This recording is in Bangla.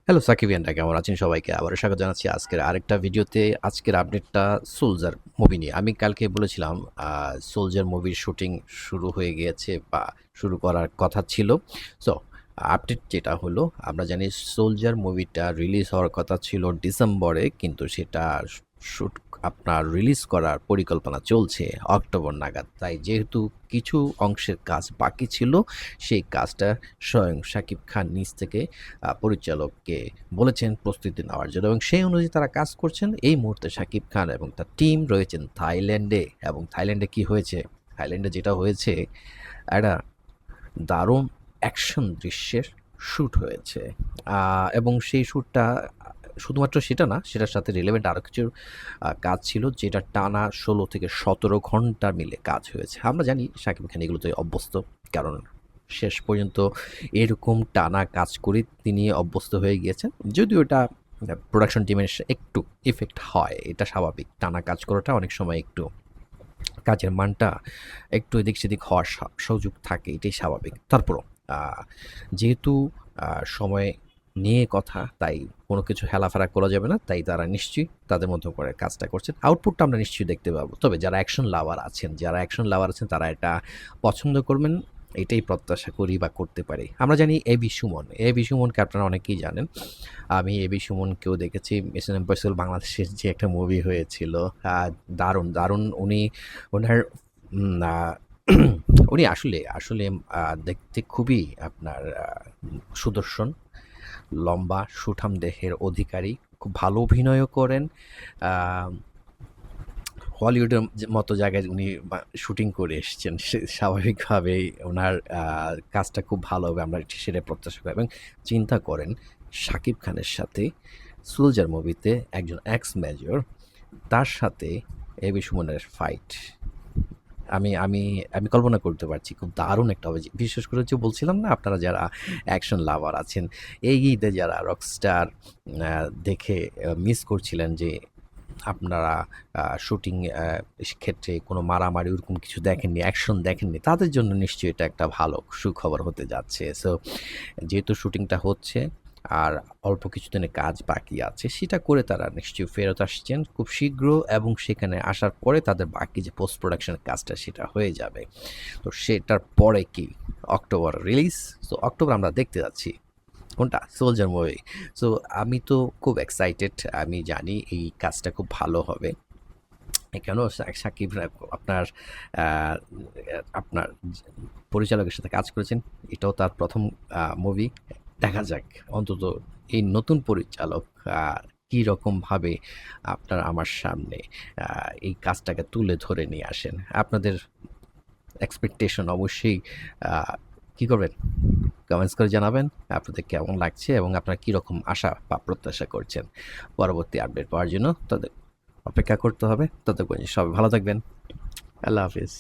হ্যালো সাকিবিয়ানরা, কেমন আছেন? সবাইকে আবারও স্বাগত জানাচ্ছি আজকের আরেকটা ভিডিওতে। আজকের আপডেটটা সোলজার মুভি নিয়ে। আমি কালকে বলেছিলাম সোলজার মুভির শুটিং শুরু হয়ে গিয়েছে বা শুরু করার কথা ছিল। সো আপডেট যেটা হলো, আমরা জানি সোলজার মুভিটা রিলিজ হওয়ার কথা ছিল ডিসেম্বরে, কিন্তু সেটা শুট আপনার রিলিজ করার পরিকল্পনা চলছে অক্টোবর নাগাদ। তাই যেহেতু কিছু অংশের কাজ বাকি ছিল, সেই কাজটা স্বয়ং শাকিব খান নিজ থেকে পরিচালককে বলেছেন প্রস্তুতি নেওয়ার জন্য, এবং সেই অনুযায়ী তারা কাজ করছেন। এই মুহূর্তে শাকিব খান এবং তার টিম রয়েছেন থাইল্যান্ডে। এবং থাইল্যান্ডে কি হয়েছে, থাইল্যান্ডে যেটা হয়েছে, একটা দারুণ অ্যাকশন দৃশ্যের শ্যুট হয়েছে। এবং সেই শ্যুটটা শুধুমাত্র সেটা না, সেটার সাথে রিলেভেন্ট আরও কিছু কাজ ছিল, যেটা টানা ১৬ থেকে ১৭ ঘন্টা মিলে কাজ হয়েছে। আমরা জানি শাকিব খান এগুলোতে অভ্যস্ত, কারণ শেষ পর্যন্ত এরকম টানা কাজ করে তিনি অভ্যস্ত হয়ে গিয়েছেন। যদিও এটা প্রোডাকশন টিমের একটু ইফেক্ট হয়, এটা স্বাভাবিক। টানা কাজ করাটা অনেক সময় একটু কাজের মানটা একটু এদিক সেদিক হওয়ার সুযোগ থাকে, এটাই স্বাভাবিক। তারপরও যেহেতু সময় নিয়ে কথা, তাই কোনো কিছু হেলাফেলা করা যাবে না। তাই তারা নিশ্চয়ই তাদের মতো করে কাজটা করছেন। আউটপুটটা আমরা নিশ্চয়ই দেখতে পাবো। তবে যারা অ্যাকশন লাভার আছেন তারা এটা পছন্দ করবেন, এটাই প্রত্যাশা করি বা করতে পারি। আমরা জানি এবি সুমনকে আপনারা অনেকেই জানেন। আমি এবি সুমনকেও দেখেছি মিশন ইম্পসিবল বাংলাদেশের যে একটা মুভি হয়েছিল। দারুণ ওনার আ উনি আসলে দেখতে খুবই আপনার সুদর্শন, লম্বা, সুঠাম দেহের অধিকারী। খুব ভালো অভিনয়ও করেন। আ হলিউডের মতো জায়গায় উনি শুটিং করে এসেছেন। স্বাভাবিকভাবেই উনার কাজটা খুব ভালো হবে, আমরা সেটা প্রত্যাশা করি। এবং চিন্তা করেন, শাকিব খানের সাথে সোলজার মুভিতে একজন এক্স মেজর, তার সাথে এবি সুমনের ফাইট। আমি আমি আমি কল্পনা করতে পারছি খুব দারুণ একটা হবে। বিশেষ করে যে বলছিলাম না, আপনারা যারা অ্যাকশন লাভার আছেন, এই ঈদে যারা রকস্টার দেখে মিস করছিলেন যে আপনারা শুটিং ক্ষেত্রে কোনো মারামারি ওরকম কিছু দেখেননি, অ্যাকশন দেখেননি, তাদের জন্য নিশ্চয়ই এটা একটা ভালো সুখবর হতে যাচ্ছে। সো যেহেতু শুটিংটা হচ্ছে আর অল্প কিছুদিনের কাজ বাকি আছে, সেটা করে তারা নিশ্চয়ই ফেরত আসছেন খুব শীঘ্র, এবং সেখানে আসার পরে তাদের বাকি যে পোস্ট প্রোডাকশনের কাজটা সেটা হয়ে যাবে। তো সেটার পরে কি অক্টোবর রিলিজ। সো অক্টোবর আমরা দেখতে যাচ্ছি কোনটা? Soldier movie. সো আমি তো খুব এক্সাইটেড। আমি জানি এই কাজটা খুব ভালো হবে। এখানেও সাকিব আপনার আ আপনার পরিচালকের সাথে কাজ করেছেন। এটাও তার ১ম মুভি। দেখা যাক অন্তত এই নতুন পরিচালক আ কিরকমভাবে আমার সামনে আ এই কাজটাকে তুলে ধরে নিয়ে আসেন। আপনাদের এক্সপেকটেশন অবশ্যই আ কি করবেন? কমেন্টস করে জানাবেন আপনাদের কেমন লাগছে এবং আপনারা কীরকম আশা বা প্রত্যাশা করছেন। পরবর্তী আপডেট পাওয়ার জন্য তাদের অপেক্ষা করতে হবে। ততক্ষণ সবাই ভালো থাকবেন। আল্লাহ হাফিজ।